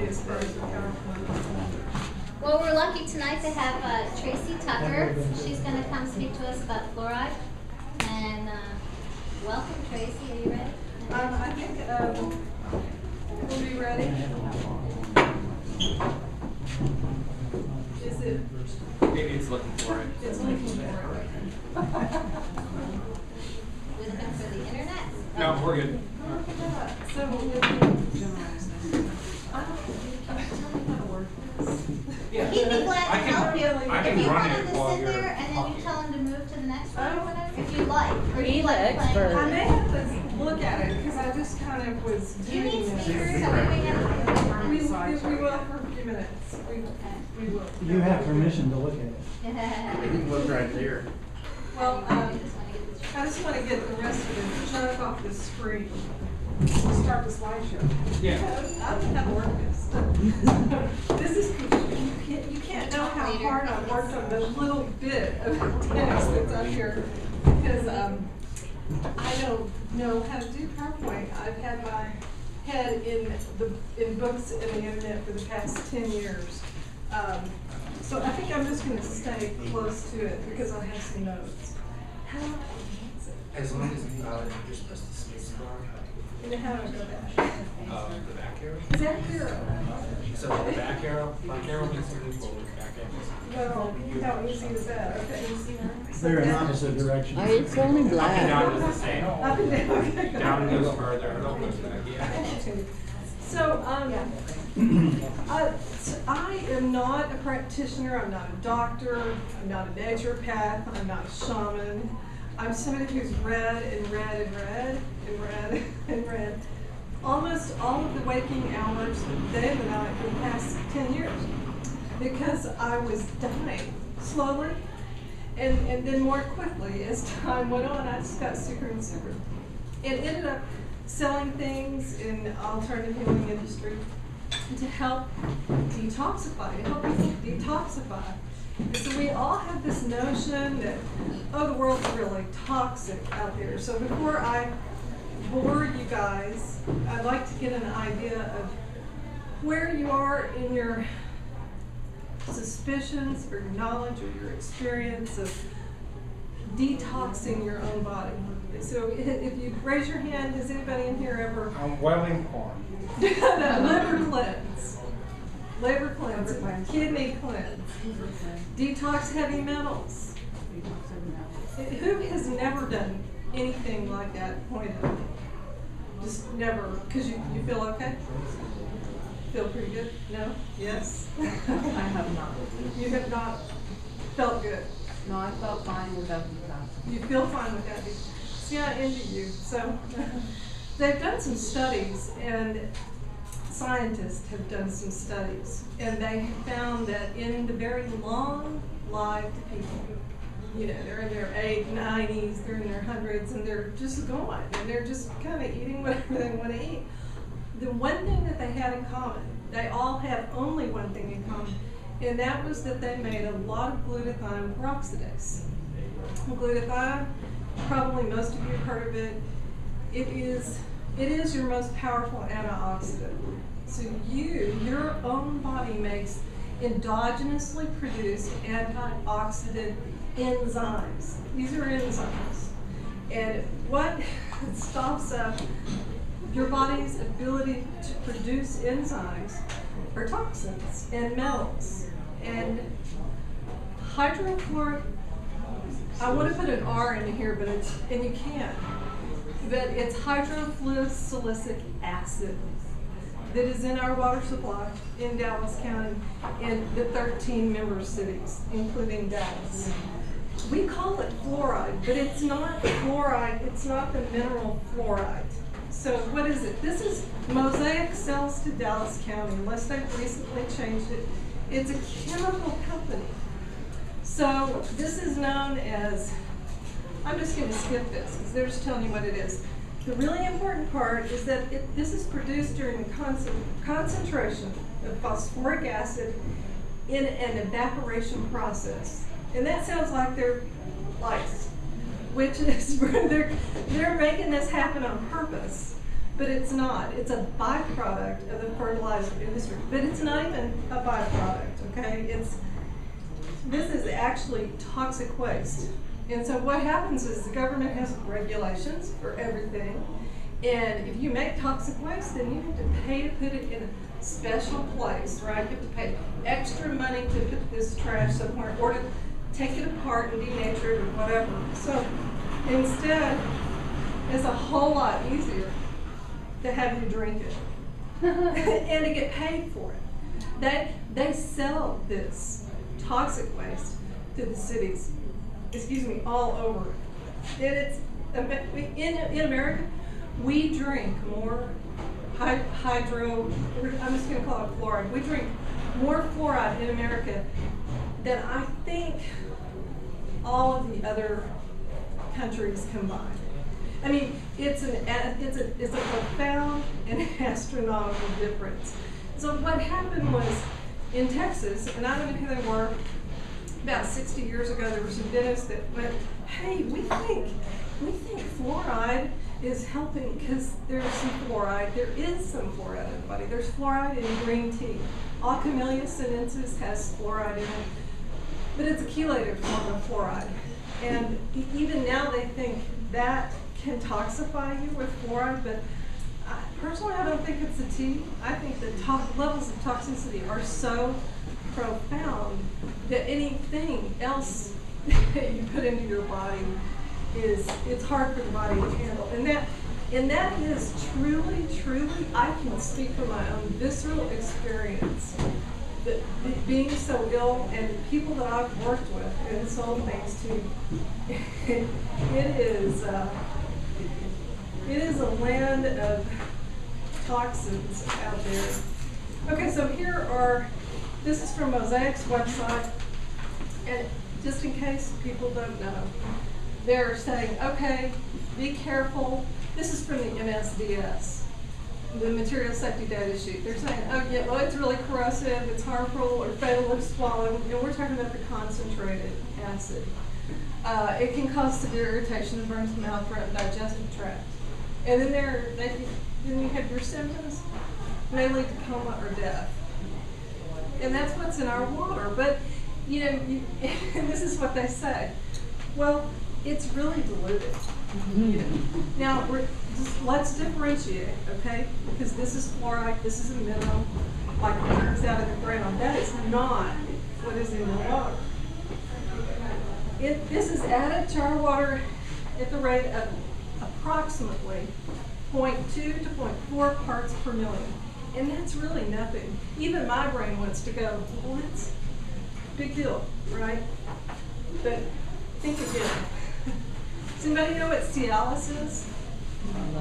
is very powerful. Well, we're lucky tonight to have Tracy Tucker. She's going to come speak to us about fluoride. And welcome, Tracy. Are you ready? I think we'll be ready. Is it? Maybe it's looking for it. It's looking for it. We're looking for the internet? No, we're good. So, I don't tell me how to work this. Yeah. He'd be glad to help you. I If can you run want it him to while sit you're there and then you talking. tell him to move to the next one or whatever, if you'd like. Or if He's you'd like the playing. expert. I may have to look at it because I just kind of was Do you doing need this. speakers? Are we We going will for a few minutes. We will. You have permission to look at it. You can look right there. Well, I just want to get the rest of the junk off the screen. We'll start the slideshow. Yeah. I don't know how to work this. This is, you can't know how hard I worked on the little bit of text that's up here because I don't know how to do PowerPoint. I've had my head in books and the internet for the past 10 years. So I think I'm just going to stay close to it because I have some notes. How do I advance it? As long as you just press the space bar. And how do I go back? The back arrow. Is that clear? So the back arrow means to move forward, back arrow. Well, how easy is that? Okay. They're in opposite directions. It's only Up and black. down is the same. Up and down, okay. Down goes further, and up goes back, yeah. So, I am not a practitioner, I'm not a doctor, I'm not a naturopath, I'm not a shaman. I'm somebody who's read and read and read and read and read almost all of the waking hours of the day and the night for the past 10 years because I was dying slowly and then more quickly as time went on. I just got sicker and sicker and ended up selling things in the alternative healing industry to help detoxify, to help people detoxify. And so we all have this notion that, oh, the world's really toxic out there. So before I bore you guys, I'd like to get an idea of where you are in your suspicions or your knowledge or your experience of detoxing your own body. So if you raise your hand, has anybody in here ever I'm Wellington. liver cleanse, kidney cleanse, detox heavy metals? Who has never done anything like that? Point of just never, because you feel okay? Feel pretty good? No? Yes? I have not. You have not felt good? No, I felt fine without detox. You feel fine with that? See, I envy you. So they've done some studies, and scientists have done some studies, and they have found that in the very long-lived people, you know, they're in their 80s, 90s, they're in their hundreds, and they're just going, and they're just kind of eating whatever they want to eat. The one thing that they had in common, they all had only one thing in common, and that was that they made a lot of glutathione peroxidase. Glutathione, probably most of you have heard of it. It is your most powerful antioxidant. So your own body makes endogenously produced antioxidant enzymes. These are enzymes. And what stops up your body's ability to produce enzymes are toxins and metals. And hydrochloric, I want to put an R in here, but and you can't. But it's hydrofluosilicic acid that is in our water supply in Dallas County in the 13 member cities, including Dallas. We call it fluoride, but it's not fluoride, it's not the mineral fluoride. So what is it? This is Mosaic sells to Dallas County, unless they've recently changed it. It's a chemical company. So this is known as, I'm just going to skip this because they're just telling you what it is. The really important part is that this is produced during the concentration of phosphoric acid in an evaporation process. And that sounds like they're lice, which is they're making this happen on purpose but it's not. It's a byproduct of the fertilizer industry, but it's not even a byproduct, okay? This is actually toxic waste. And so what happens is the government has regulations for everything, and if you make toxic waste, then you have to pay to put it in a special place, right? You have to pay extra money to put this trash somewhere, or to take it apart and denature it or whatever. So instead, it's a whole lot easier to have you drink it and to get paid for it. They sell this toxic waste to the cities, all over. And it's, in America, we drink more hydro, I'm just gonna call it fluoride. We drink more fluoride in America than I think all of the other countries combined. I mean, it's a profound and astronomical difference. So what happened was, in Texas, and I don't know who they were, about 60 years ago, there were some dentists that went, hey, we think fluoride is helping because there's some fluoride. There is some fluoride, everybody. There's fluoride in green tea. Alcamellia sinensis has fluoride in it, but it's a chelated form of fluoride. And even now they think that can toxify you with fluoride, but personally I don't think it's the tea. I think the levels of toxicity are so profound that anything else that you put into your body it's hard for the body to handle. And that is truly, I can speak from my own visceral experience, that being so ill and people that I've worked with and sold things to, it is a land of toxins out there. Okay, so this is from Mosaic's website, and just in case people don't know, they're saying, okay, be careful. This is from the MSDS, the Material Safety Data Sheet. They're saying, oh yeah, well it's really corrosive, it's harmful or fatal if swallowed, and we're talking about the concentrated acid. It can cause severe irritation and burns the mouth, throat, and digestive tract. And then then you have your symptoms, may lead to coma or death. And that's what's in our water. But, you know, and this is what they say. Well, it's really diluted. You know. Now, let's differentiate, okay? Because this is fluoride, this is a mineral, like it comes out of the ground. That is not what is in the water. This is added to our water at the rate of approximately 0.2 to 0.4 parts per million. And that's really nothing. Even my brain wants to go, well, that's a big deal, right? But think again. Does anybody know what Cialis is?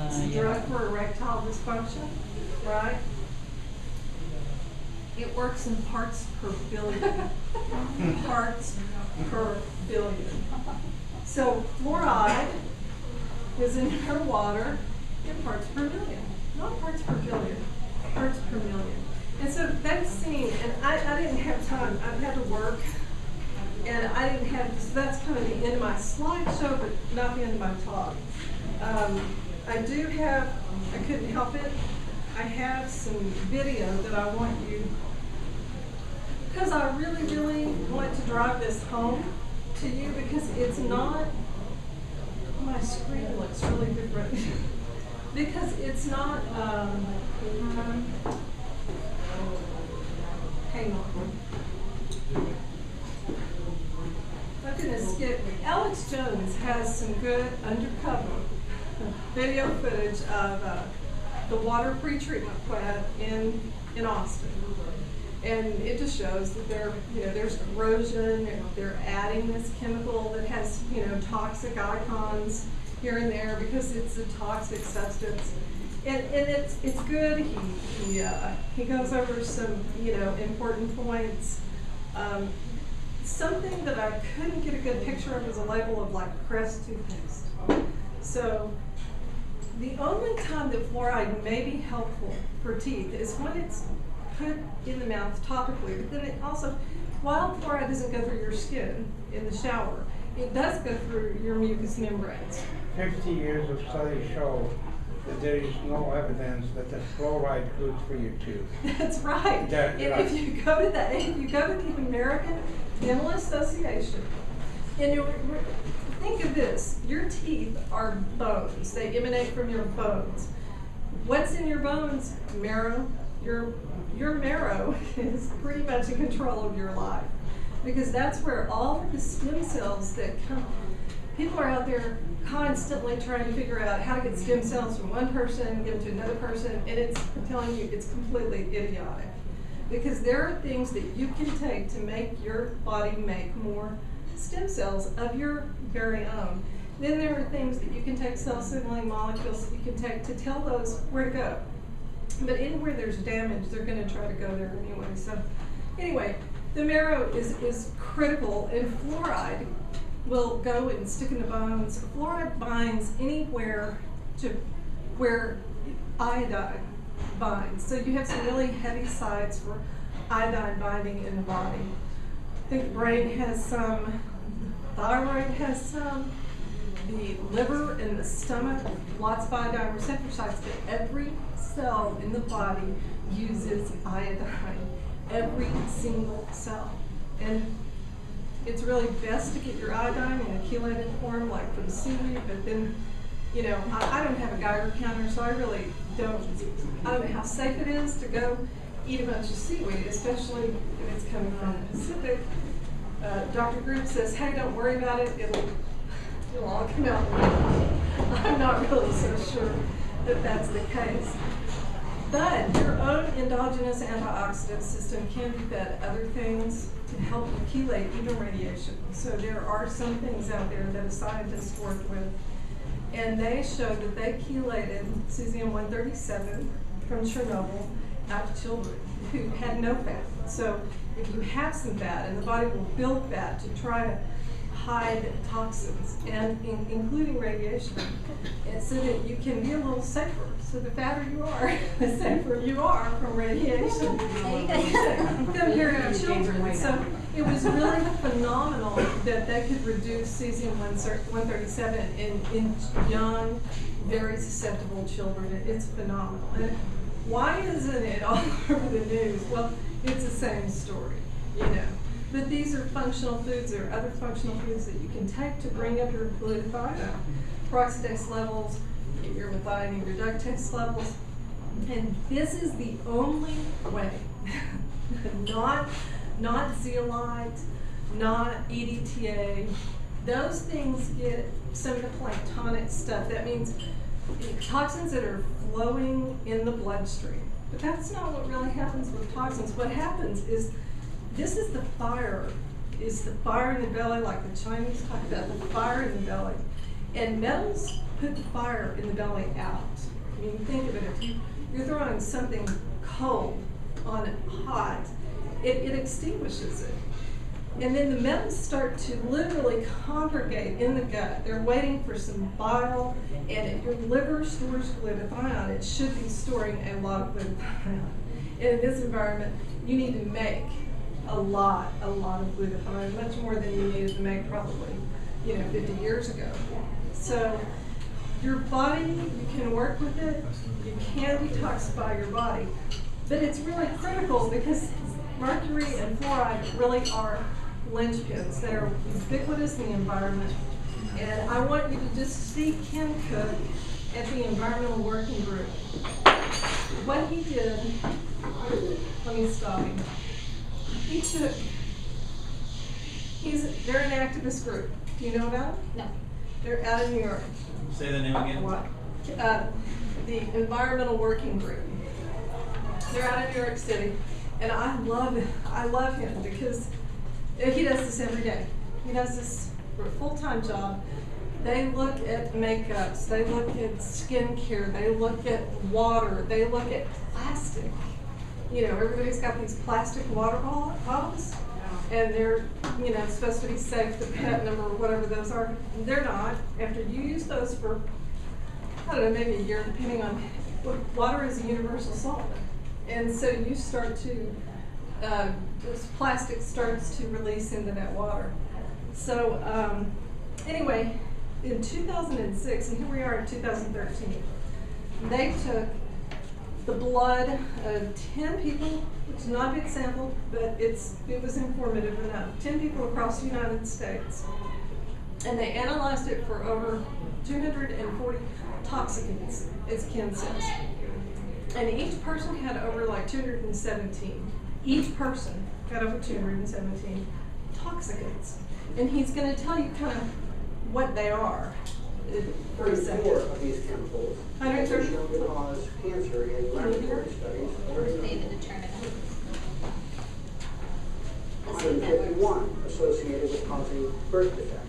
It's a drug for erectile dysfunction, right? It works in parts per billion. Parts per billion. So fluoride is in our water in parts per million, not parts per billion, parts per million. And so they've seen, and I didn't have time, I've had to work, and I didn't have, so that's kind of the end of my slideshow, but not the end of my talk. I do have, I couldn't help it, I have some video that I want you, because I really want to drive this home to you, because it's not, my screen looks really different, because it's not, hang on. I'm going to skip. Alex Jones has some good undercover video footage of the water pretreatment plant in Austin. And it just shows that there's corrosion, and they're adding this chemical that has, toxic icons here and there because it's a toxic substance. And it's good. He goes over some, important points. Something that I couldn't get a good picture of is a label of like Crest toothpaste. So the only time that fluoride may be helpful for teeth is when it's put in the mouth topically. But then it also, while fluoride doesn't go through your skin in the shower, it does go through your mucous membranes. 50 years of studies show that there is no evidence that the fluoride good for you too. That's right. That- And if you go to the American Dental Association, and you think of this, your teeth are bones. They emanate from your bones. What's in your bones? Marrow. Your marrow is pretty much in control of your life, because that's where all of the stem cells that come. People are out there constantly trying to figure out how to get stem cells from one person and give them to another person, and I'm telling you, it's completely idiotic. Because there are things that you can take to make your body make more stem cells of your very own. Then there are things that you can take, cell signaling molecules that you can take to tell those where to go. But anywhere there's damage, they're going to try to go there anyway. So anyway, the marrow is critical, and fluoride will go and stick in the bones. Fluoride binds anywhere to where iodine binds. So you have some really heavy sites for iodine binding in the body. I think the brain has some, thyroid has some, the liver and the stomach, lots of iodine receptor sites, but every cell in the body uses iodine. Every single cell. And it's really best to get your iodine in a chelated form, like from seaweed, but then, you know, I don't have a Geiger counter, so I really don't know how safe it is to go eat a bunch of seaweed, especially if it's coming from the Pacific. Dr. Group says, hey, don't worry about it, it'll all come out. I'm not really so sure that that's the case. But your own endogenous antioxidant system can be fed other things to help you chelate even radiation. So there are some things out there that a scientist worked with, and they showed that they chelated cesium-137 from Chernobyl out of children who had no fat. So if you have some fat, and the body will build fat to try to hide toxins, and including radiation, and so that you can be a little safer. So the fatter you are, the safer you are from radiation compared to children. So it was really phenomenal that they could reduce cesium-137 in young, very susceptible children. It's phenomenal. And why isn't it all over the news? Well, it's the same story, you know. But these are functional foods. There are other functional foods that you can take to bring up your glutathione, peroxidase levels, your methionine reductase levels. And this is the only way, not zeolite, not EDTA. Those things get some of the planktonic stuff. That means toxins that are flowing in the bloodstream. But that's not what really happens with toxins. What happens is, this is the fire in the belly, like the Chinese talk about the fire in the belly. And metals put the fire in the belly out. I mean, think of it, if you're throwing something cold on it hot, it extinguishes it. And then the metals start to literally congregate in the gut. They're waiting for some bile, and if your liver stores glutathione, it should be storing a lot of glutathione. And in this environment, you need to make a lot of glutathione, much more than you needed to make probably, 50 years ago. So your body, you can work with it, you can detoxify your body, but it's really critical because mercury and fluoride really are linchpins that are ubiquitous in the environment. And I want you to just see Ken Cook at the Environmental Working Group. What he did, let me stop him. They're an activist group. Do you know about them? No. They're out of New York. Say the name again. What? The Environmental Working Group. They're out of New York City, and I love him because he does this every day. He does this for a full-time job. They look at makeups, they look at skincare, they look at water, they look at plastic. Everybody's got these plastic water bottles, and they're, supposed to be safe, the pet number or whatever those are. They're not. After you use those for, I don't know, maybe a year, depending on, water is a universal solvent. And so you start to, this plastic starts to release into that water. So anyway, in 2006, and here we are in 2013, They took the blood of 10 people, which is not a big sample, but it was informative enough. 10 people across the United States. And they analyzed it for over 240 toxicants, as Ken says. And each person had over like 217. Each person had over 217 toxicants. And he's going to tell you kind of what they are. 34 of these chemicals have been 130. shown to cause cancer in laboratory studies. David to turn it on. 151 associated with causing birth defects.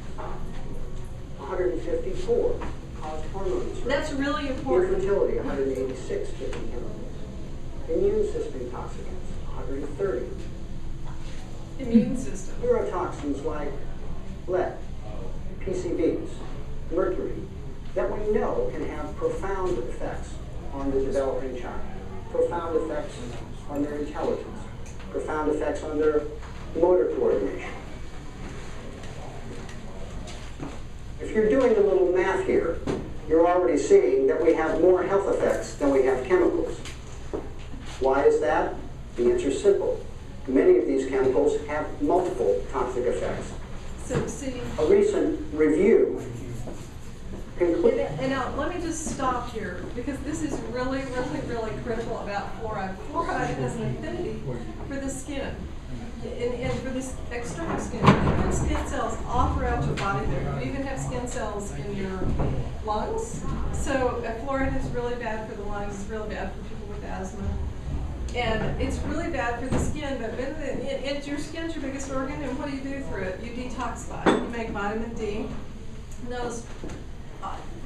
154 caused hormone disruption. That's really important. Infertility, 186 different chemicals. Immune system toxicants, 130. Immune system. Neurotoxins like lead, PCBs, mercury, that we know can have profound effects on the developing child, profound effects on their intelligence, profound effects on their motor coordination. If you're doing a little math here, you're already seeing that we have more health effects than we have chemicals. Why is that? The answer is simple. Many of these chemicals have multiple toxic effects. So see, A recent review concluded. and now let me just stop here because this is really, really, really critical about fluoride. Fluoride has an affinity for the skin and for this external skin. You have skin cells all throughout your body there. You even have skin cells in your lungs. So fluoride is really bad for the lungs. It's really bad for people with asthma. And it's really bad for the skin, but your skin's your biggest organ, and what do you do through it? You detoxify it. You make vitamin D. And those,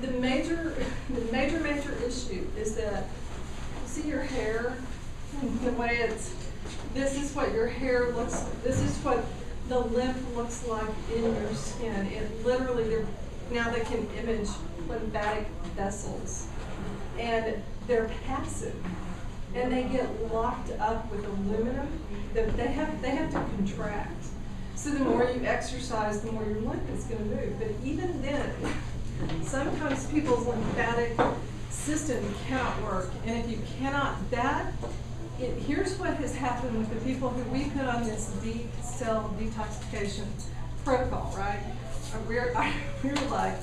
the major issue is that, see your hair, the way it's, this is what your hair looks, this is what the lymph looks like in your skin. It literally, now they can image lymphatic vessels, and they're passive. And they get locked up with aluminum. They have to contract. So the more you exercise, the more your lymph is going to move. But even then, sometimes people's lymphatic system cannot work. And if you cannot, here's what has happened with the people who we put on this deep cell detoxification protocol, right? We were like,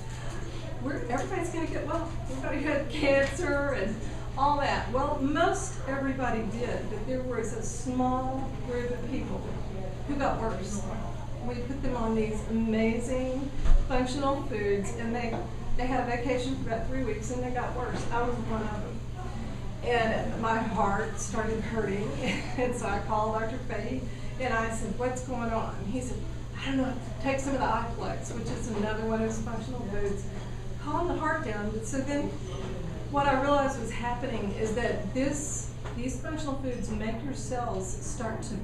everybody's going to get well. Everybody had cancer and all that. Well, most everybody did, but there was a small group of people who got worse. We put them on these amazing functional foods, and they had a vacation for about 3 weeks, and they got worse. I was one of them. And my heart started hurting, and so I called Dr. Fahey, and I said, what's going on? And he said, I don't know, take some of the iFlex, which is another one of those functional foods, calm the heart down. So then what I realized was happening is that these functional foods make your cells start to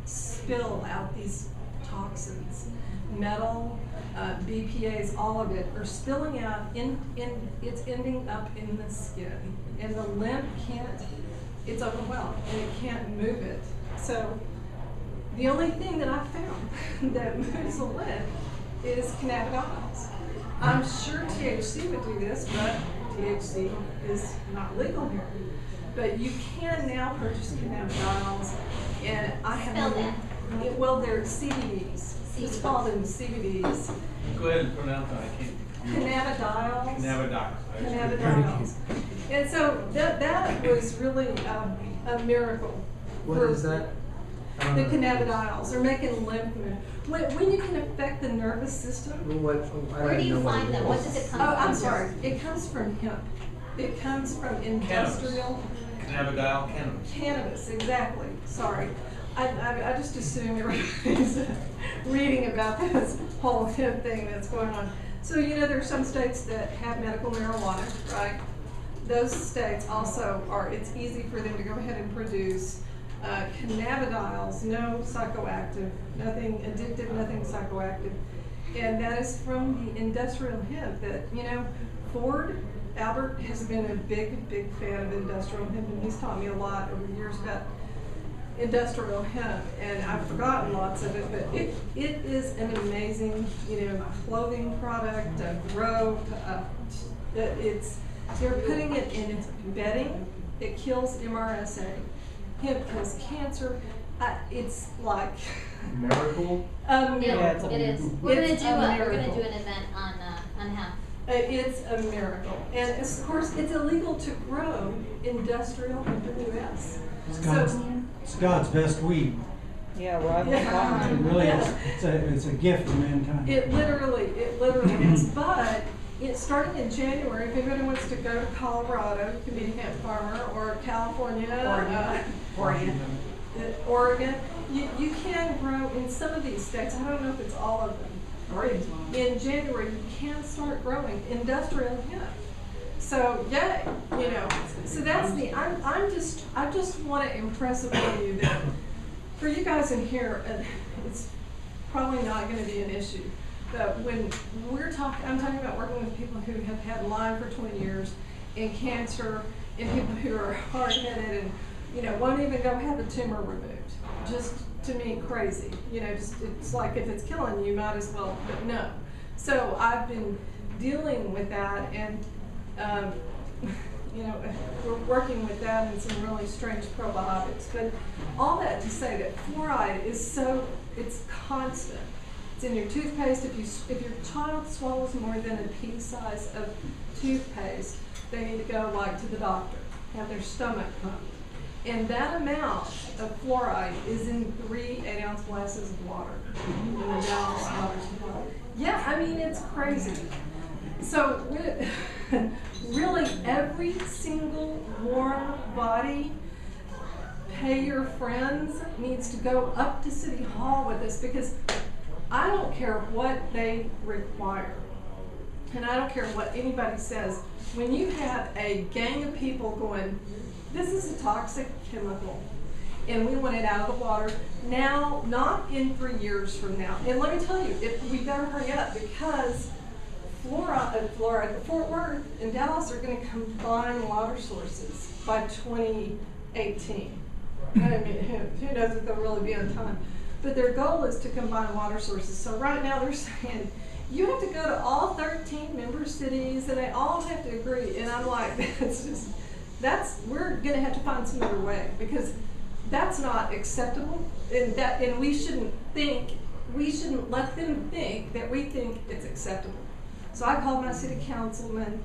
spill out these toxins. Metal, BPAs, all of it are spilling out, it's ending up in the skin. And the lymph it's overwhelmed, and it can't move it. So the only thing that I found that moves the lymph is cannabidiol. I'm sure THC would do this, but THC is not legal here. But you can now purchase cannabidiols, and I have Spell that. well, they're CBDs. It's called them CBDs. Go ahead and pronounce that, I can't. Cannabidiols. Cannabidiols. Cannabidiols. And so that was really a miracle. What is that? The cannabidiols are making lymph move. When you can affect the nervous system. Where do you find them? What does it come Oh, from? I'm sorry. It comes from hemp. It comes from industrial. Cannabidiol, cannabis. Cannabis, exactly. Sorry. I just assume everybody's reading about this whole hemp thing that's going on. So, there are some states that have medical marijuana, right? Those states also it's easy for them to go ahead and produce cannabidiols, no psychoactive, nothing addictive, nothing psychoactive. And that is from the industrial hemp that, Albert has been a big, big fan of industrial hemp, and he's taught me a lot over the years about industrial hemp, and I've forgotten lots of it, but it is an amazing, clothing product, a robe. They're putting it in bedding. It kills MRSA. Hemp kills cancer. It's like Miracle? a miracle. Yeah, it is. We're gonna It's do a we're gonna miracle. do an event on hemp. It's a miracle, and of course, it's illegal to grow industrial hemp in the U.S. It's God's best weed. Yeah, well, Yeah. It really is. Yeah. It's a gift to mankind. It literally is. But it's starting in January. If anybody wants to go to Colorado, you can be a hemp farmer, or California, Oregon. You can grow in some of these states. I don't know if it's all of them. In January, you can start growing industrial hemp. So yeah, so that's the. I just want to impress upon you that for you guys in here, it's probably not going to be an issue. But when I'm talking about working with people who have had Lyme for 20 years, and cancer, and people who are hard-headed and won't even go have a tumor removed. Just to me, crazy. It's like if it's killing you, might as well. But no. So I've been dealing with that, and we're working with that and some really strange probiotics. But all that to say that fluoride is it's constant. It's in your toothpaste. If your child swallows more than a pea size of toothpaste, they need to go to the doctor, have their stomach pumped. And that amount of fluoride is in 3 8-ounce glasses of water in the Dallas water supply. Yeah, I mean, it's crazy. So really every single warm body, pay your friends, needs to go up to City Hall with us, because I don't care what they require. And I don't care what anybody says. When you have a gang of people going, this is a toxic chemical, and we want it out of the water now, not in 3 years from now. And let me tell you, we better hurry up, because Fluoride, Fort Worth and Dallas are going to combine water sources by 2018. I mean, who knows if they'll really be on time. But their goal is to combine water sources. So right now they're saying, you have to go to all 13 member cities, and they all have to agree. And I'm like, we're going to have to find some other way, because that's not acceptable. And we shouldn't let them think that we think it's acceptable. So I called my city councilman,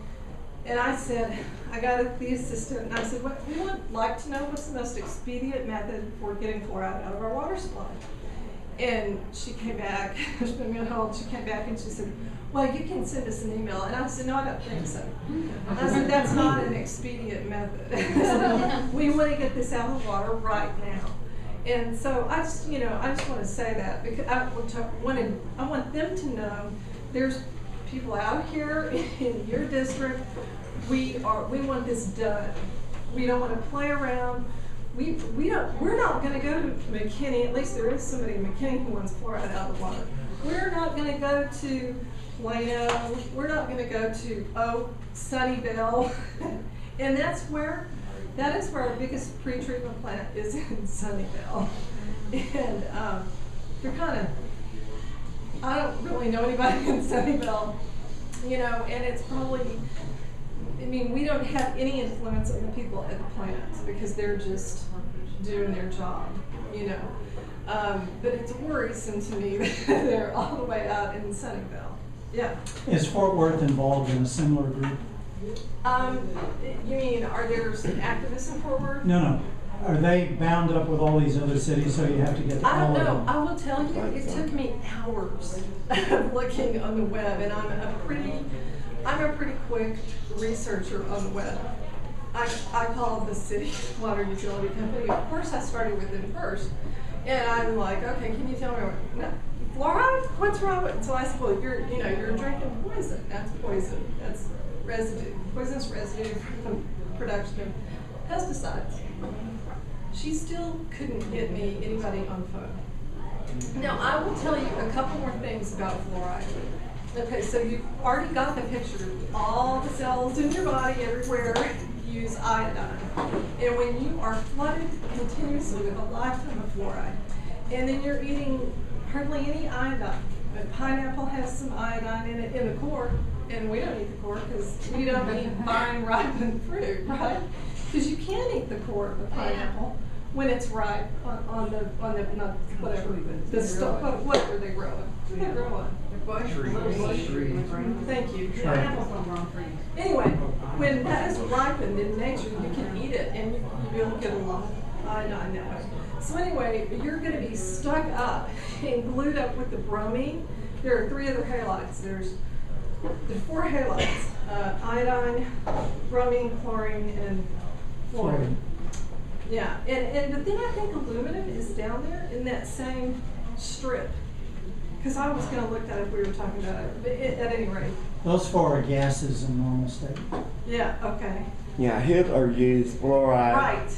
and I said, I got the assistant, and I said, we would like to know what's the most expedient method for getting fluoride out of our water supply. And she came back, she's been on hold, she came back and she said, well, you can send us an email. And I said, no, I don't think so. I said, that's not an expedient method. So we want to get this out of the water right now. And so I just want to say that, because I want them to know there's people out here in your district. We want this done. We don't want to play around. We're not going to go to McKinney. At least there is somebody in McKinney who wants fluoride out of the water. We're not going to go to Plano. We're not going to go to Sunnyvale. And that is where our biggest pre-treatment plant is, in Sunnyvale. And they're kind of, I don't really know anybody in Sunnyvale, and it's probably, we don't have any influence on the people at the plants, because they're just doing their job, but it's worrisome to me that they're all the way out in Sunnyvale. Yeah. Is Fort Worth involved in a similar group? You mean, are there some activists in Fort Worth? No. Are they bound up with all these other cities, so you have to get I all don't of know. them? I will tell you, it took me hours of looking on the web, and I'm a pretty quick researcher on the web. I called the city water utility company. Of course, I started with them first, and I'm like, okay, can you tell me fluoride? What's wrong with it? So I said, well, you're drinking poison. That's poison. That's residue, poisonous residue from production of pesticides. She still couldn't get me anybody on the phone. Now, I will tell you a couple more things about fluoride. Okay, so you've already got the picture. All the cells in your body, everywhere, use iodine. And when you are flooded continuously with a lifetime of fluoride, and then you're eating hardly any iodine, but pineapple has some iodine in it in the core, and we don't eat the core because we don't eat fine ripened fruit, right? Because you can eat the core of the pineapple when it's ripe on the not whatever the stuff whatever they grow it. What do they grow on? Thank you. Anyway, when that is ripened in nature, you can eat it and you'll get a lot. I know. So anyway, you're going to be stuck up and glued up with the bromine. There are 3 other halides. There's 4 halides: iodine, bromine, chlorine, and fluoride. Yeah, but then I think aluminum is down there in that same strip. Because I was going to look that up if we were talking about it, but at any rate. Those 4 are gases in normal state. Yeah, okay. Yeah, Hitler used fluoride Right.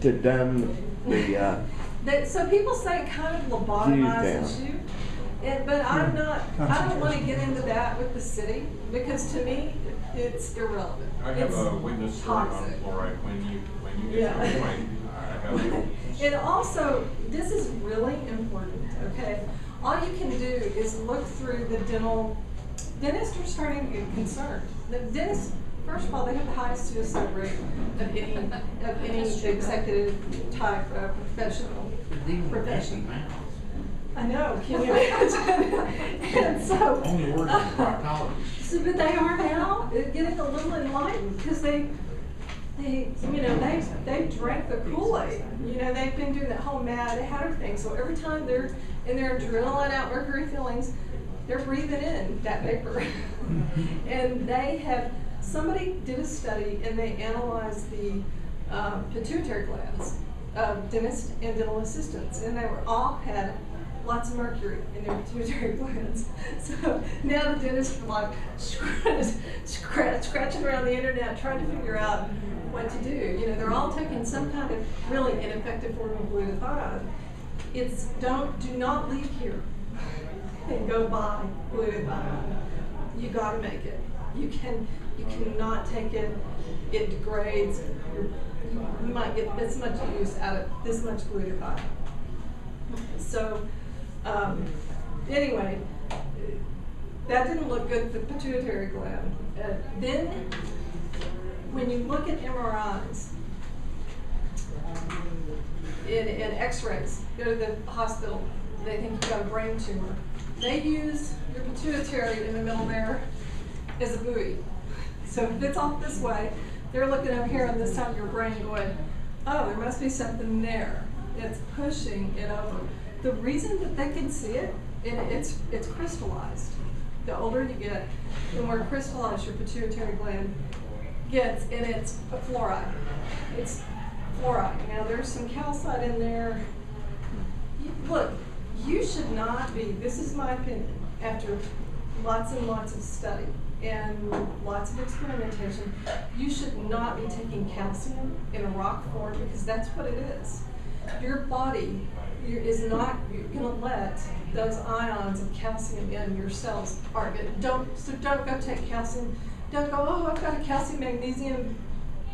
to dumb the. So people say it kind of lobotomizes you, but I'm not. I don't want to get into that with the city because to me it's irrelevant. I have It's a witness story on toxic. fluoride when you get to the point. I have. And also, this is really important, okay? All you can do is look through the dentists are starting to get concerned. The dentists, first of all, they have the highest suicide rate of any executive type professional. I know, can you imagine? And so, Only words in proctology. so, but they are now getting a little enlightened because they drank the Kool-Aid. They've been doing that whole Mad Hatter thing. So every time they're in there drilling out mercury fillings, they're breathing in that vapor. And somebody did a study and they analyzed the pituitary glands of dentists and dental assistants, and they all had lots of mercury in their pituitary glands. So now the dentists are like scratching around the internet trying to figure out what to do. They're all taking some kind of really ineffective form of glutathione. Do not leave here and go buy glutathione. You got to make it. You cannot take it. It degrades. You might get this much use out of this much glutathione. So anyway, that didn't look good for the pituitary gland. Then when you look at MRIs and x-rays, go to the hospital, they think you've got a brain tumor. They use your pituitary in the middle there as a buoy. So if it's off this way, they're looking over here on this side of your brain going, oh, there must be something there. It's pushing it over. The reason that they can see it, it's crystallized. The older you get, the more crystallized your pituitary gland gets, and it's a fluoride. It's fluoride. Now there's some calcite in there. Look, you should not be, this is my opinion, after lots and lots of study and lots of experimentation, you should not be taking calcium in a rock form because that's what it is. Your body is not going to let those ions of calcium in your cells. Don't go take calcium. Don't go, oh, I've got a calcium, magnesium,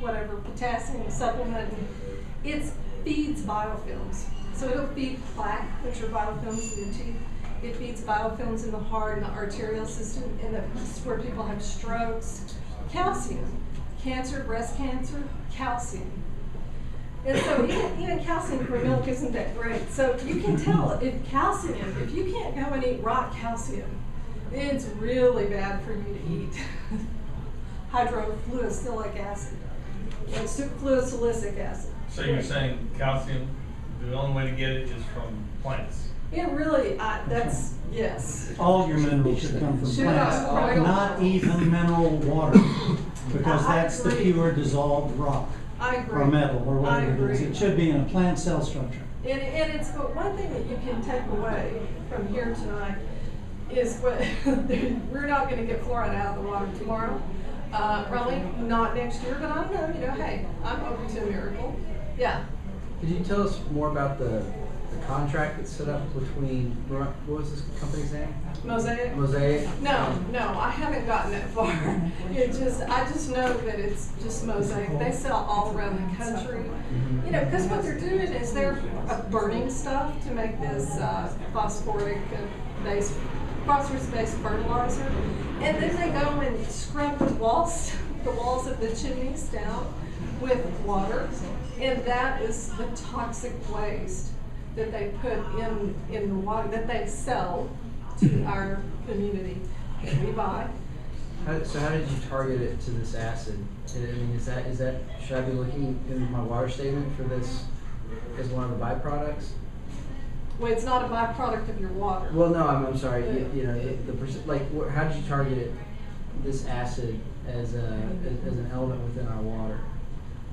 whatever, potassium supplement. It feeds biofilms. So it'll feed plaque, which are biofilms in your teeth. It feeds biofilms in the heart and the arterial system, and this is where people have strokes. Calcium, cancer, breast cancer, calcium. And so even calcium for milk isn't that great. So you can tell if you can't go and eat raw calcium, it's really bad for you to eat hydrofluosilicic acid, and fluosilicic acid. So you're saying calcium, the only way to get it is from plants? It really, that's, yes. All your minerals should come from Should plants, I? not even mineral water, because that's the agree. pure dissolved rock I agree. or metal or whatever it is. agree. It should be in a plant cell structure. And it's, but one thing that you can take away from here tonight is what, we're not gonna get fluoride out of the water tomorrow. Probably not next year, but I don't know, hey, I'm open to a miracle. Yeah. Could you tell us more about the contract that's set up between, what was this company's name? Mosaic? Mosaic? No, I haven't gotten that far. I just know that it's just Mosaic. They sell all around the country. Because what they're doing is they're burning stuff to make this phosphoric based phosphorus-based fertilizer, and then they go and scrub the walls of the chimneys down with water, and that is the toxic waste that they put in the water that they sell to our community that we buy. So how did you target it to this acid? I mean, is that should I be looking in my water statement for this as one of the byproducts? Well, it's not a byproduct of your water. Well, no, I'm sorry. You know, how did you target it, this acid as an element within our water?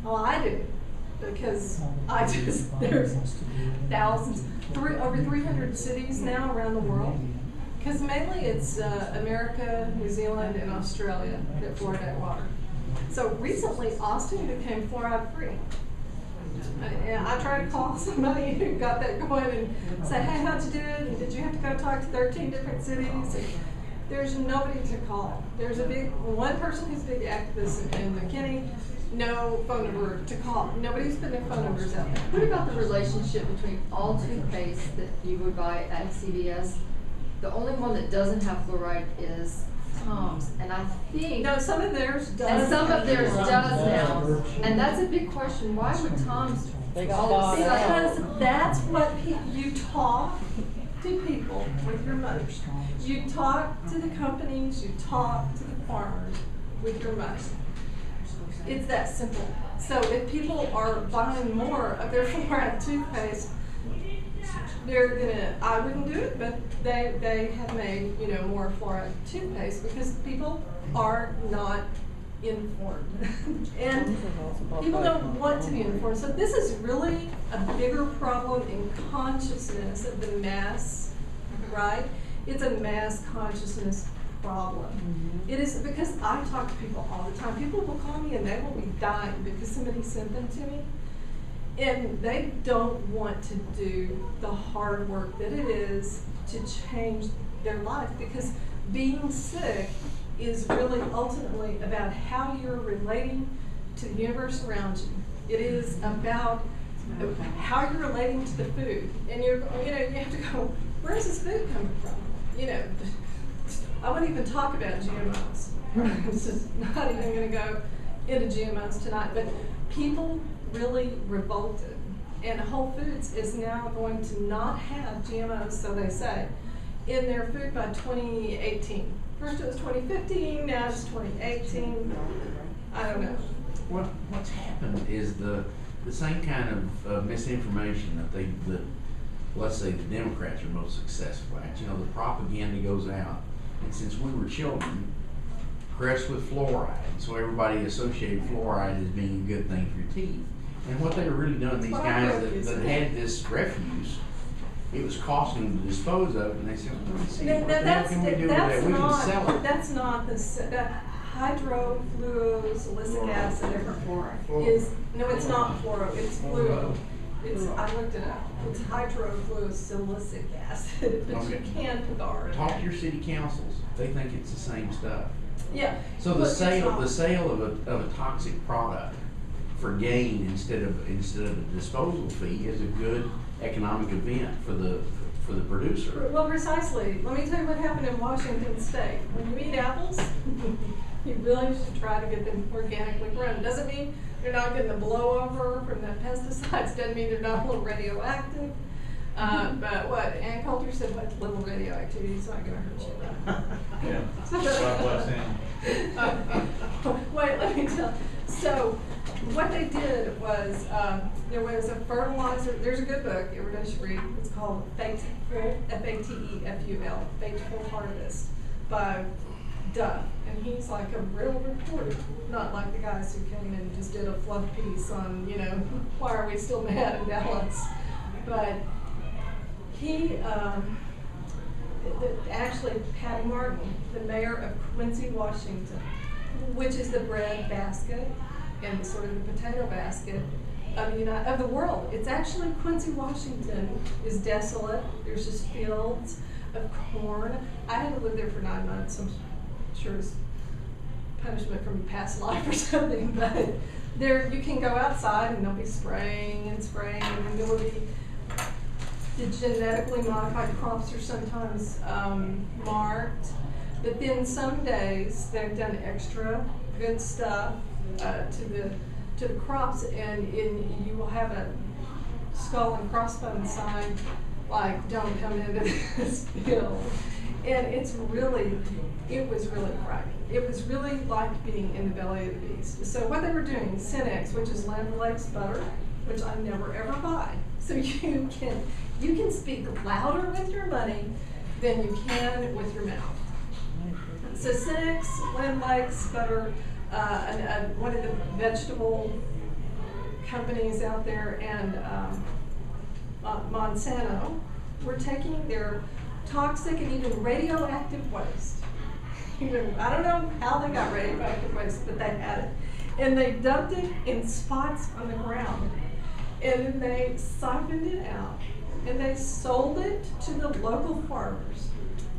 Well, I do, because there's thousands, over 300 cities now around the world. Because mainly it's America, New Zealand, and Australia that fluoridate water. So recently, Austin became fluoride free. And I tried to call somebody who got that going and say, hey, how'd you do it? And did you have to go talk to 13 different cities? And there's nobody to call. There's one person who's a big activist in McKinney, no phone number to call. Nobody's putting their phone numbers out there. What about the relationship between all toothpaste that you would buy at CVS? The only one that doesn't have fluoride is Tom's, and I think No, some of theirs does. and some of theirs does now, and that's a big question. Why would Tom's? Because that's what you talk to people with your money. You talk to the companies, you talk to the farmers with your money. It's that simple. So if people are buying more of their fluoride toothpaste, I wouldn't do it, but they have made, more fluoride toothpaste because people are not informed. And people don't want to be informed. So this is really a bigger problem in consciousness of the mass, right? It's a mass consciousness problem. It is because I talk to people all the time. People will call me and they will be dying because somebody sent them to me. And they don't want to do the hard work that it is to change their life, because being sick is really ultimately about how you're relating to the universe around you. It is about how you're relating to the food. And you have to go, where's this food coming from? I wouldn't even talk about GMOs. I'm just not even going to go into GMOs tonight. But people really revolted, and Whole Foods is now going to not have GMOs, so they say, in their food by 2018. First it was 2015, now it's 2018. I don't know. What's happened is the same kind of misinformation that let's say the Democrats are most successful at. The propaganda goes out, and since we were children, pressed with fluoride, so everybody associated fluoride as being a good thing for your teeth. And what they were really doing, these guys that had this refuse, it was costing them to dispose of it, and they said, well, let's see, what the hell can we do with that? We can sell it. That's not that hydrofluosilicic acid is, no, it's not fluoro, it's fluo. I looked it up. It's hydrofluosilicic acid, but you can put the R in. Talk to your city councils. They think it's the same stuff. Yeah. So the sale of a toxic product for gain instead of a disposal fee is a good economic event for the producer. Well, precisely. Let me tell you what happened in Washington State. When you eat apples, you really should try to get them organically grown. Doesn't mean they're not getting the blowover from the pesticides. Doesn't mean they're not a little radioactive. But what Ann Coulter said, what little radioactivity is not going to hurt you. Yeah. God bless him. Wait, let me tell. So what they did was there was a fertilizer. There's a good book everybody should read. It's called Fateful, F-A-T-E-F-U-L, Fateful Harvest by Duff. And he's like a real reporter, not like the guys who came and just did a fluff piece on, why are we still mad in Dallas? But he, actually Patty Martin, the mayor of Quincy, Washington, which is the bread basket and sort of the potato basket of the world. It's actually Quincy, Washington is desolate. There's just fields of corn. I had to live there for 9 months. I'm sure it's punishment from a past life or something, but there you can go outside and they'll be spraying and there will be the genetically modified crops are sometimes marked, but then some days they've done extra good stuff to the crops, and you will have a skull and crossbones sign like "Don't come into this field," and it was really frightening. It was really like being in the belly of the beast. So what they were doing, Cinex, which is Land O'Lakes butter, which I never ever buy. So you can speak louder with your money than you can with your mouth. So Cinex, Land O'Lakes butter, one of the vegetable companies out there, and Monsanto were taking their toxic and even radioactive waste. I don't know how they got radioactive waste, but they had it. And they dumped it in spots on the ground. And then they siphoned it out. And they sold it to the local farmers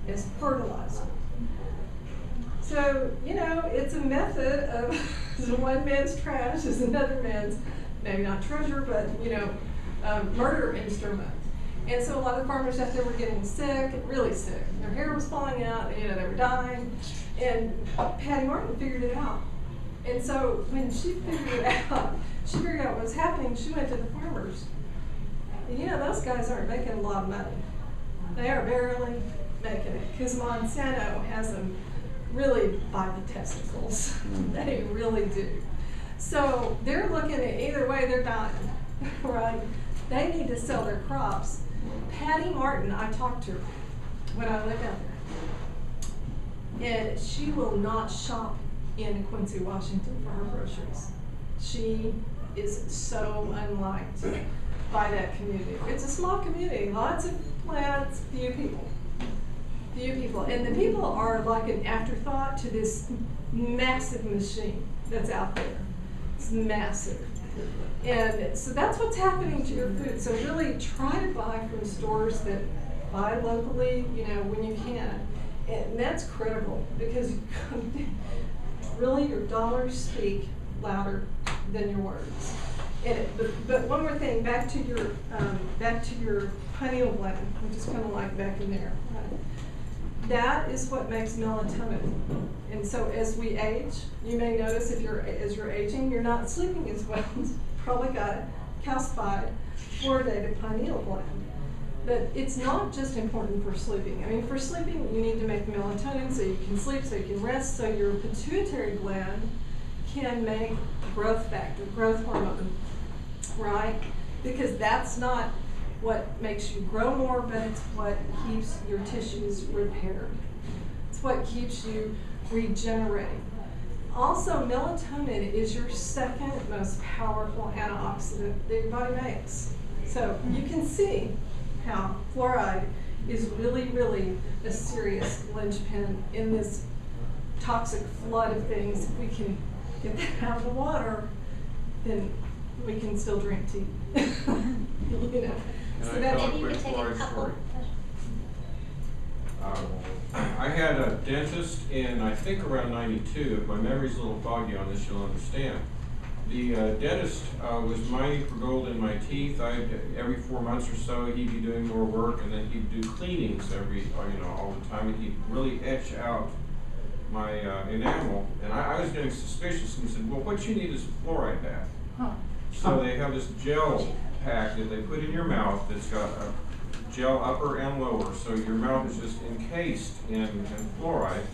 as fertilizer. So, it's a method of one man's trash is another man's, maybe not treasure, but, murder instrument. And so a lot of the farmers out there were getting sick, really sick. Their hair was falling out, they were dying. And Patty Martin figured it out. And so when she figured out what was happening, she went to the farmers. And those guys aren't making a lot of money. They are barely making it, because Monsanto has them really by the testicles. They really do. So they're looking at either way, they're dying, right? They need to sell their crops. Patty Martin, I talked to her when I lived out there, and she will not shop in Quincy, Washington for her groceries. She is so unliked by that community. It's a small community, lots of plants, few people. And the people are like an afterthought to this massive machine that's out there. It's massive. And so that's what's happening to your food. So really try to buy from stores that buy locally, when you can. And that's critical, because really your dollars speak louder than your words. But one more thing, back to your pineal gland, which is kind of like back in there. Right? That is what makes melatonin. And so as we age, you may notice as you're aging, you're not sleeping as well. Probably got a calcified, fluoridated pineal gland. But it's not just important for sleeping. I mean, for sleeping, you need to make melatonin so you can sleep, so you can rest, so your pituitary gland can make growth factor, growth hormone, right? Because that's not what makes you grow more, but it's what keeps your tissues repaired. It's what keeps you regenerating. Also, melatonin is your second most powerful antioxidant that your body makes. So you can see how fluoride is really, really a serious linchpin in this toxic flood of things. If we can get that out of the water, then we can still drink tea. So Can I tell maybe you a could quick take a Fluoride couple. story? I had a dentist in, I think, around 92. If my memory's a little foggy on this, you'll understand. The dentist was mining for gold in my teeth. Every 4 months or so, he'd be doing more work, and then he'd do cleanings all the time, and he'd really etch out my enamel. And I was getting suspicious and said, well, what you need is a fluoride bath. So they have this gel pack that they put in your mouth that's got a gel upper and lower, so your mouth is just encased in fluoride.